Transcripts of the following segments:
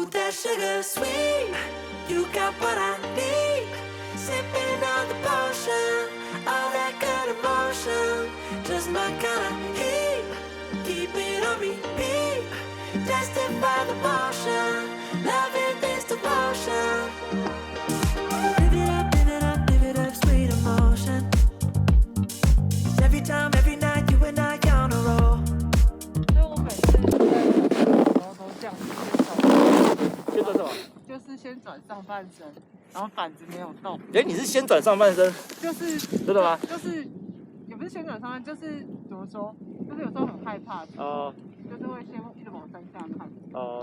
Ooh, that sugar sweet. You got what I need. Sipping on the potion, all that good emotion. Just my kind of heat. Keep it on repeat. Tested by the motion. Loving this devotion. Live it up, live it up, live it up, sweet emotion. Every time, every night, you and I on a roll. 所以我每次在然后都这样子先转什么？就是先转上半身，然后板子没有动，哎，你是先转上半身，就是真的吗？就是也不是先转上半，就是怎么说，就是有时候很害怕，就是会先一直往山下看。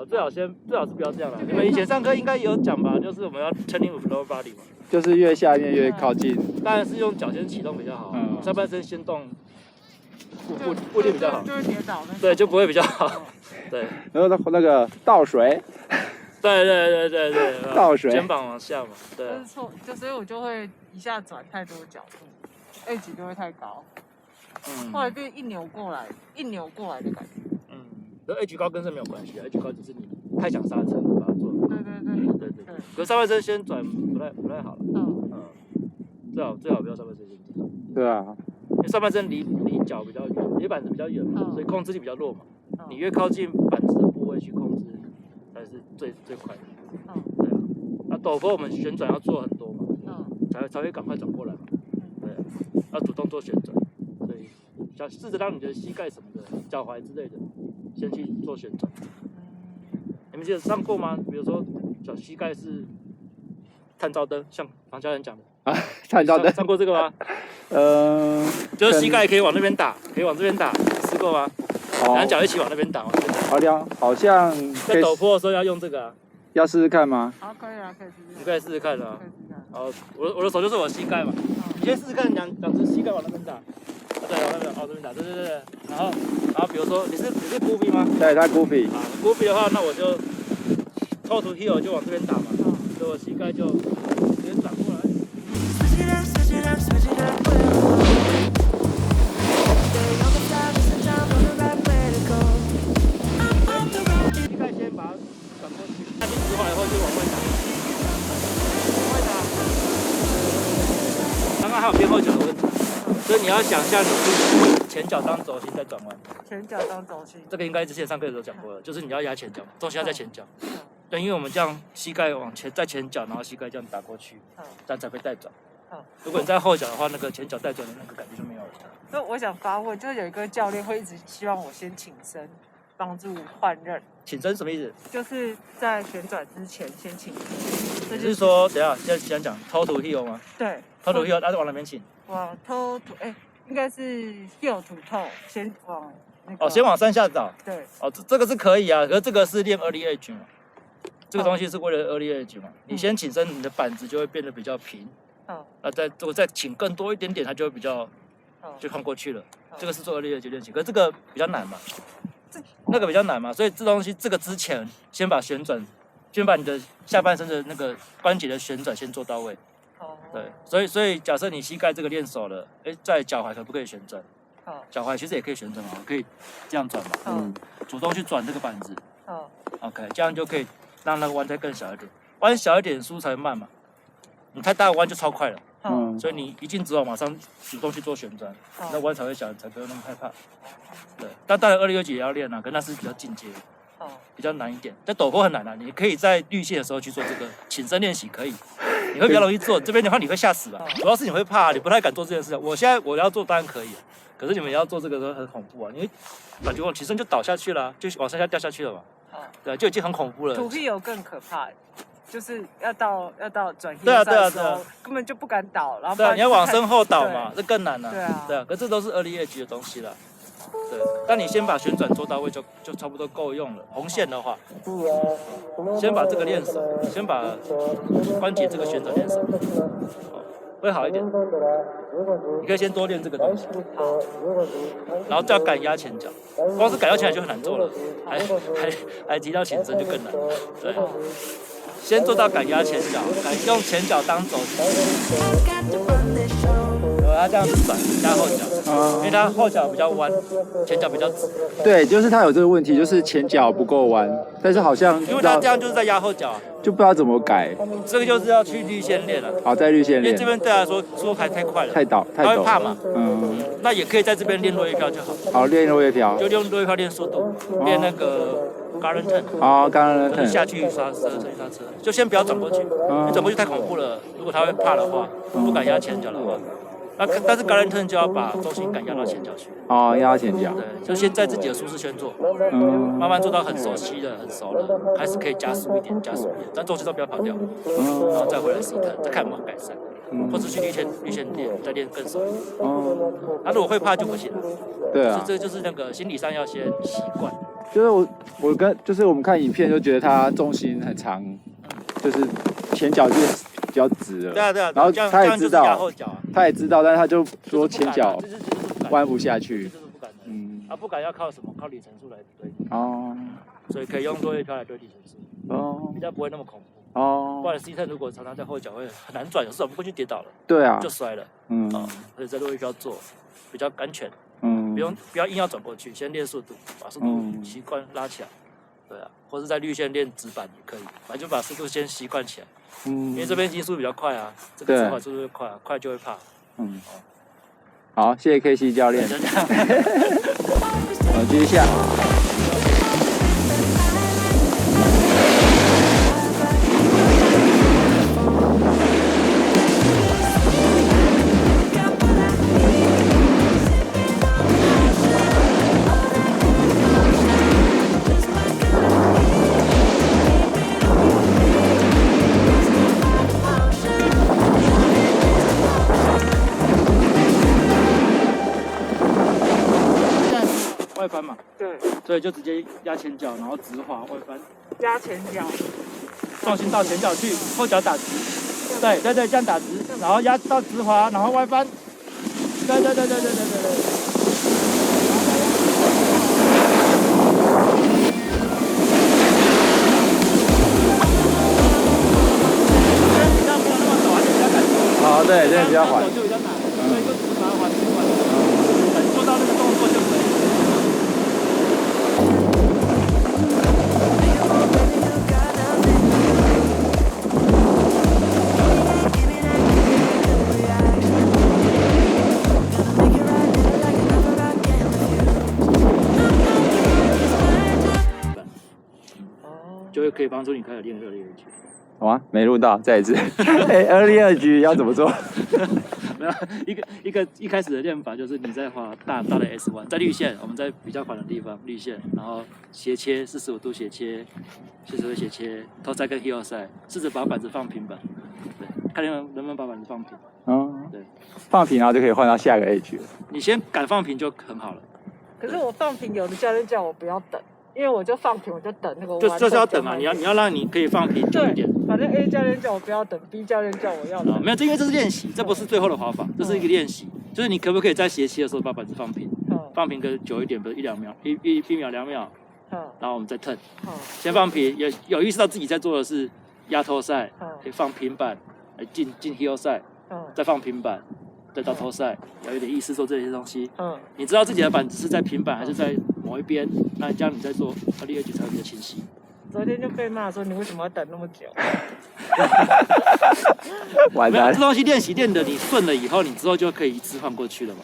最好是不要这样了。你们以前上课应该有讲吧？就是我们要 turning with lower body 嘛，就是越下面越靠近。当然是用脚先启动比较好，上半身先动，不一定比较好，就会跌倒那种。对，就不会比较好，对。然后那个倒水，对，倒水，肩膀往下嘛，对就是错，所以我就会一下转太多角度，edge 就会太高，后来就一扭过来的感觉。和 H 高跟是没有关系的 ，H 高只是你太想刹车，把它做。对。可上半身先转不太好了。最好不要上半身先转。对啊，因为上半身离脚比较远，离板子比较远嘛，所以控制力比较弱嘛。你越靠近板子的部位去控制，才是最快的。对啊。那陡坡我们旋转要做很多嘛，才会赶快转过来嘛。对，要主动做旋转，所以想试着让你的膝盖什么的、脚踝之类的。先去做旋转，你们记得上过吗？比如说，脚膝盖是探照灯，像房教练讲的啊，探照灯上过这个吗？就是膝盖可以往那边打，可以往这边打，试过吗？两脚一起往那边打，好像在陡坡的时候要用这个啊。要试试看吗？好，可以啊，可以试试。你可以试试看啊。好，我的手就是我的膝盖嘛，你先试试看，两只膝盖往那边打。对，往那边，这边打，对。然后比如说你是 goofy 吗？对，他 goofy。啊 ，goofy 的话，那我就 toe to heel 就往这边打嘛，所以我膝盖就直接转过来。Switch it up, switch it up, switch it up, stay on the side, listen, I'm on the right way to go. I'm on the road. 膝盖先把它转过去，那边直滑以后就往外打，刚刚还有偏后脚的问题。所以你要想象你是前脚当轴心再转弯，前脚当轴心，这个应该之前上课的时候讲过了，就是你要压前脚，重心要在前脚。对，因为我们这样膝盖往前在前脚，然后膝盖这样打过去，这样才会带转。如果你在后脚的话，那个前脚带转的那个感觉就没有了。所以我想发问，就是有一个教练会一直希望我先挺身，帮助换刃。挺身什么意思？就是在旋转之前先挺身。你是说等下先讲 toe to heel 吗？对 ，toe to heel，那是往哪边倾？往 toe to 应该是 heel to toe，先往那个。先往山下找。对。这个是可以啊，可是这个是练 early edge 嘛，这个东西是为了 early edge 嘛。你先挺身，你的板子就会变得比较平。那如果再倾更多一点点，它就会比较就看过去了。这个是做 early edge 练习，可是这个比较难嘛，那个比较难嘛，所以这东西这个之前先把旋转，先把你的下半身的那个关节的旋转先做到位。对，所以假设你膝盖这个练熟了，在脚踝可不可以旋转？脚踝其实也可以旋转嘛，可以这样转嘛。主动去转这个板子。OK， 这样就可以让那个弯再更小一点，弯小一点速度才会慢嘛。你太大的弯就超快了。所以你一进直网马上主动去做旋转，那弯才会小，才不用那么害怕。对，但当然26也要练啊，可那是比较进阶的，比较难一点。但陡坡很难啊，你可以在绿线的时候去做这个挺身练习，可以。你会比较容易做，这边的话你会吓死吧？主要是你会怕，你不太敢做这件事。我要做当然可以，可是你们要做这个都很恐怖啊，因为感觉我起身就倒下去了，就往山下掉下去了嘛。对，就已经很恐怖了。土屁有更可怕，就是要到转对啊，根本就不敢倒，然后对啊，你要往身后倒嘛，这更难啊。对啊，可这都是early edge 的东西了。对，但你先把旋转做到位就差不多够用了。红线的话，先把这个练熟，先把关节这个旋转练熟，会好一点。你可以先多练这个东西，然后再赶压前脚，光是赶压前脚就很难做了，还提到前身就更难。对，先做到赶压前脚，用前脚当轴心。它这样子转压后脚，因为它后脚比较弯，前脚比较直。对，就是他有这个问题，就是前脚不够弯，但是好像因为它这样就是在压后脚啊，就不知道怎么改。这个就是要去绿线练了。好，在绿线练。因为这边对他来说还太快了，太陡，他会怕嘛。那也可以在这边练落叶飘就好。好，练落叶飘。就用落叶飘练速度，练那个 Garden Turn。Garden Turn。下去刹车，就先不要转过去，你转过去太恐怖了。如果他会怕的话，不敢压前脚的话，但是 Garden Turn 就要把重心感压到前脚去。压到前脚。对，就先在自己的舒适圈做，慢慢做到很熟悉了、很熟了，开始可以加速一点，但重心都不要跑掉，然后再回来 C turn， 再看有没有改善，或者去绿线练，再练更熟一点。那如果会怕就不行了。对啊。这就是那个心理上要先习惯。就是我们看影片就觉得他重心很长，就是前脚就比较直了。对啊。然后他也知道，但是他就说前脚弯不下去。这是不敢的。不敢要靠什么？靠里程数来堆。所以可以用落叶飘来堆里程数。比较不会那么恐怖。不然 C turn 如果常常在后脚会很难转，有时候转不过去跌倒了。对啊。就摔了。所以在落叶飘做比较安全。不要硬要转过去，先练速度，把速度习惯拉起来，对啊，或是在绿线练直板也可以，反正就把速度先习惯起来，因为这边竞速比较快啊，这个直板速度会快啊，快就会怕。好，谢谢 KC 教练。好，接下。外翻嘛，对，所以就直接压前脚，然后直滑外翻，压前脚，重心到前脚去，后脚打直，对，这样打直，然后压到直滑，然后外翻，对。好，对，这样比较缓。就比较难，所以就直滑滑直滑，做到那个动作就可以。就会可以帮助你开始练热力而举。好啊，没录到，再一次。early 二局要怎么做？没有，一开始的练法就是你在滑大的 S1，在绿线，我们在比较缓的地方绿线，然后斜切45度斜切，40度斜切，头塞跟 heel 塞，试着把板子放平板，对，看能不能把板子放平。对，放平然后就可以换到下个 H 了。你先敢放平就很好了。可是我放平，有的教练叫我不要等。因为我就放平，我就等那个弯。就是要等嘛，你要让你可以放平久一点。反正 A 教练叫我不要等 ，B 教练叫我要等。没有，因为这是练习，这不是最后的滑法，这是一个练习。就是你可不可以在斜切的时候把板子放平，放平个久一点，比如1-2秒，1秒2秒，然后我们再 turn。先放平，有意识到自己在做的是压头塞，可以放平板，进 heel 塞，再放平板。再到头塞，要有点意识做这些东西。你知道自己的板子是在平板还是在某一边，那这样你在做early edge才会比较清晰。昨天就被骂说你为什么要等那么久？完蛋，这东西练习练的你顺了以后，你之后就可以一次换过去了嘛，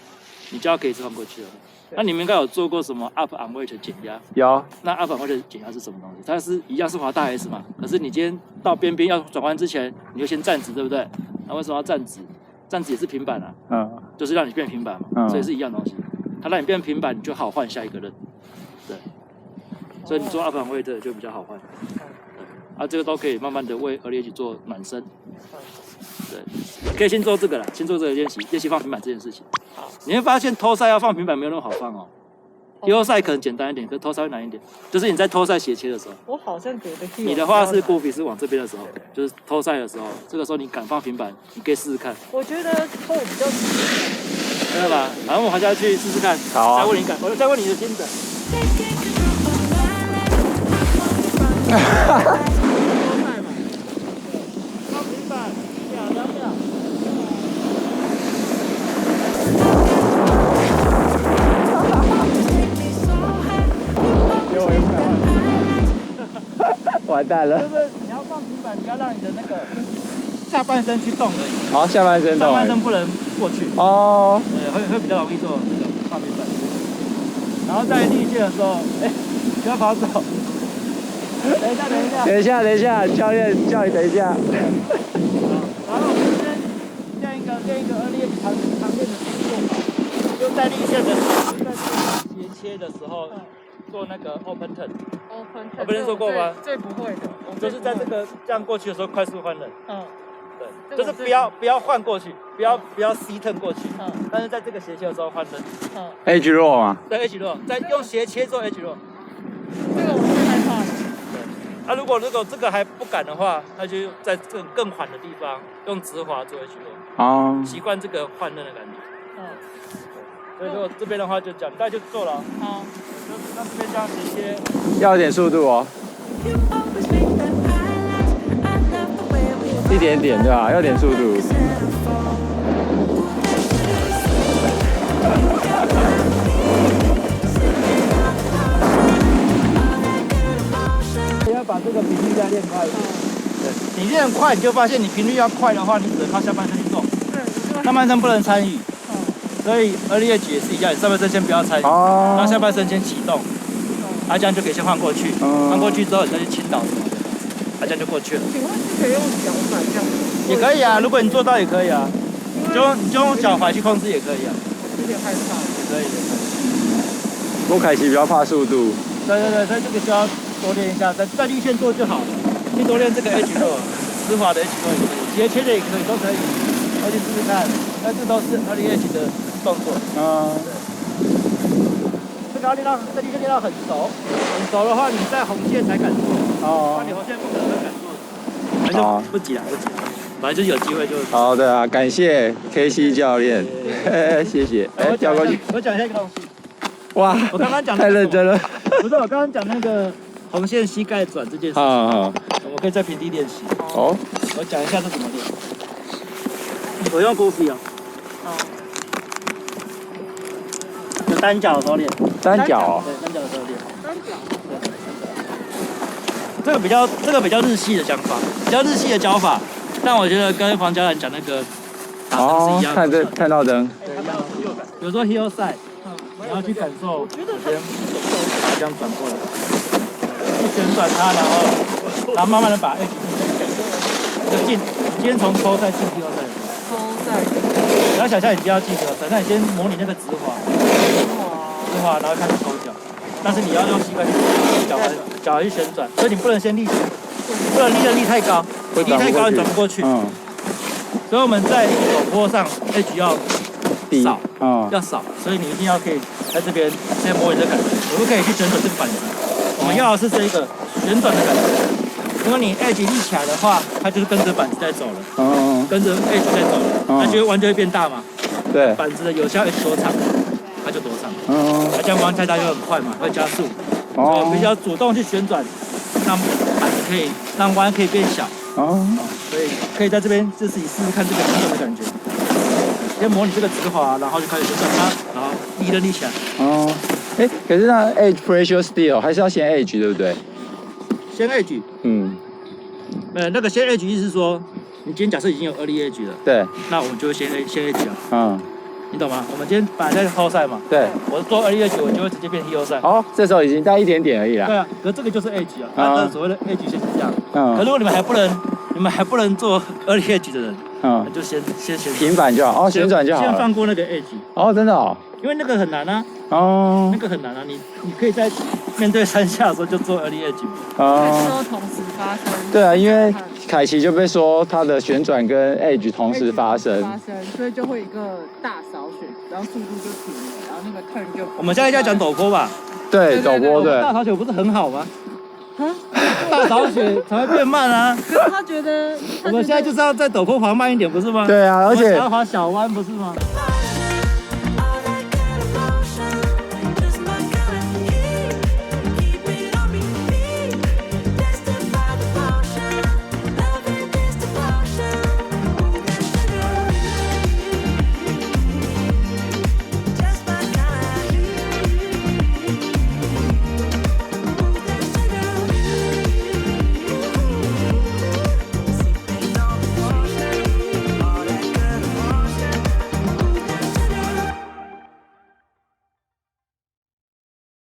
你就要可以一次换过去了。那你们应该有做过什么 up on weight 减压？有。那 up on weight 减压是什么东西？它是一样是滑大 S 嘛，可是你今天到边边要转弯之前，你就先站直，对不对？那为什么要站直？站直也是平板啊，就是让你变平板嘛，所以是一样东西。它让你变平板，你就好换下一个人，对。所以你做up on weight就比较好换。这个都可以慢慢的为early edge做暖身。对，可以先做这个啦，先做这个练习放平板这件事情。你会发现偷赛要放平板没有那么好放哦。heel 赛可能简单一点，可是偷赛会难一点。就是你在偷赛斜切的时候，我好像觉得你的话是goofy是往这边的时候，就是偷赛的时候，这个时候你敢放平板，你可以试试看。我觉得偷比较真的吧？然后我滑下去试试看。好啊。再问你感，我再问你的心得。放平板，1秒2秒。完蛋了。就是你要放平板，你要让你的那个下半身去动而已。好，下半身动。上半身不能过去。哦。对，会比较容易做这个放平板。然后在立线的时候，不要跑走。等一下，教练叫你等一下。然后我们先练一个2练常练的动作，就在立线的时候，在斜切的时候做那个 open turn。我不是说过吗？最不会的，就是在这样过去的时候快速换刃。对，就是不要换过去，不要 C turn 过去。但是在这个斜切的时候换刃。Edge roll 吗？对 ，Edge roll，再用斜切做 Edge roll。这个我最害怕了。对。如果这个还不敢的话，那就在这种更缓的地方用直滑做 Edge roll。哦。习惯这个换刃的感觉。所以如果这边的话就这样，大概就做了。好。就那这边这样斜切。要有点速度哦。一点点对吧？要点速度。你要把这个频率再练快一点。对，你练快，你就发现你频率要快的话，你只能靠下半身去动。对，上半身不能参与。所以early edge也是一样，你上半身先不要参与，让下半身先启动，这样就可以先换过去，换过去之后你再去倾倒什么的，这样就过去了。请问是可以用脚反这样？也可以啊，如果你做到也可以啊，你就用脚踝去控制也可以啊。有点害怕。也可以。不过凯奇比较怕速度。对，所以这个就要多练一下，在立线做就好了，去多练这个 Edge roll， 直滑的 Edge roll 也可以，斜切的也可以，都可以，而且试试看，但这都是early edge的动作。这个要练到这里就练到很熟的话，你在红线才敢做。那你红线不可能会敢做。那就不急了，反正就有机会就。好的啊，感谢 KC 教练，谢谢。交过去。我讲一下一个东西。哇，我刚刚讲太认真了。不是，我刚刚讲那个红线膝盖转这件事情。我可以在平地练习。我讲一下这怎么练。我用 Goofy 哦。就单脚的时候练。单脚。对，单脚的时候练。单脚。这个比较日系的讲法，比较日系的教法，但我觉得跟黄教练讲那个打灯是一样的。看到灯。对，一样。比如说 heel side， 你要去感受，我先把它这样转过来，去旋转它，然后慢慢的把 edge 进，你先从toe side 进 heel side。你要想象你不要进 heel side，那你先模拟那个直滑，然后开始抽脚。但是你要用膝盖去脚去旋转，所以你不能先立起，不能力太高，力太高你转不过去。所以我们在陡坡上 edge 要少，要少，所以你一定要可以在这边先模拟这感觉，可不可以去旋转这个板子？我们要的是这个旋转的感觉。如果你 edge 立起来的话，它就是跟着板子在走了，跟着 edge 在走了，它就会弯就会变大嘛。对，板子的有效 edge 多长？它就多长，这样弯太大就很快嘛，会加速。所以比较主动去旋转，让板子可以让弯可以变小。所以可以在这边自己试试看这个旋转的感觉。先模拟这个直滑，然后就开始旋转它，然后立起来。可是那 edge pressure steel 还是要先 edge 对不对？先 edge。那个先 edge 意思是说，你今天假设已经有early edge 了，对，那我们就会先 edge 啊。你懂吗？我们今天本来在后赛嘛，对，我做early edge，我就会直接变 heel side。这时候已经带一点点而已啦。对啊，可这个就是 edge 啊，那所谓的 edge 先是这样。可如果你们还不能做early edge 的人，就先平板就好，旋转就好了。先放过那个 edge。真的哦。因为那个很难啊。那个很难啊，你可以在面对山下的时候就做early edge。都同时发生。对啊，因为凯奇就被说他的旋转跟 edge 同时发生，所以就会一个大扫旋，然后速度就停了，然后那个 turn 就。我们现在在讲陡坡吧？对，陡坡对。大扫雪不是很好吗？大扫雪才会变慢啊。可是他觉得，我们现在就是要在陡坡滑慢一点，不是吗？对啊，而且要滑小弯，不是吗？